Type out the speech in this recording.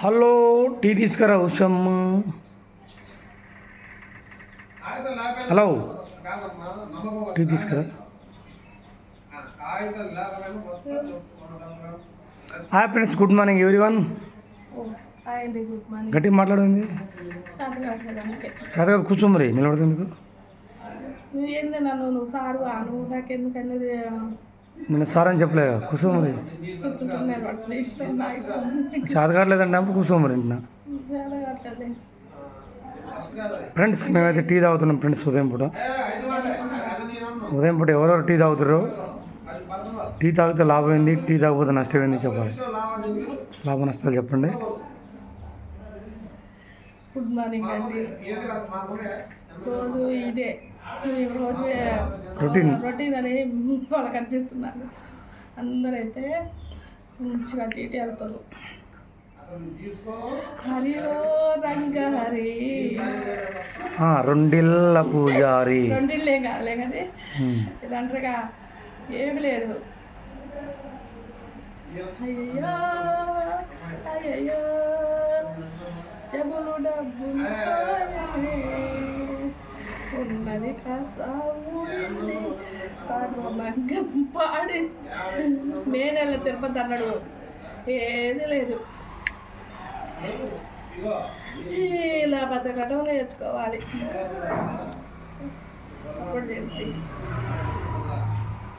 Hello tea తీసుకురా ఉషమ్. Hello tea తీసుకురా. Hi friends, good morning everyone. గట్టిగా మాట్లాడింది సరే కూర్చో, మరి నిలబడుతుంది. నువ్వు సారు నువ్వు నాకెందుకన్నది నేను సార్ అని చెప్పలేదు, కూర్చో మరి. చదవట్లేదండి అప్పుడు కూర్చో మరి. ఇంట్లో ఫ్రెండ్స్ మేమైతే టీ తాగుతున్నాం ఫ్రెండ్స్. ఉదయం పూట ఎవరెవరు టీ తాగుతారు? టీ తాగితే లాభం ఏంది, టీ తాగకపోతే నష్టం ఏంది చెప్పాలి. లాభ నష్టాలు చెప్పండి. గుడ్ మార్నింగ్ అండి. రోజు ఇదే రోజు రొటీన్ అని వాళ్ళకి అనిపిస్తున్నారు. అందరైతే మంచిగా టీ వెళ్తారు. హరిలో రంగ హరి రెండిళ్ళ పూజారి. రెండిళ్ళే కాదులే కానీ ఇదంటారుగా ఏమి లేదు. అయ్యో అయ్యో డబ్బులు డబ్బులు ఉన్నది కాస్త పాడి మే నెల తిరుపతి అన్నాడు. ఏది లేదు, ఇలా బతకటం నేర్చుకోవాలి. ఇప్పుడు చెప్పి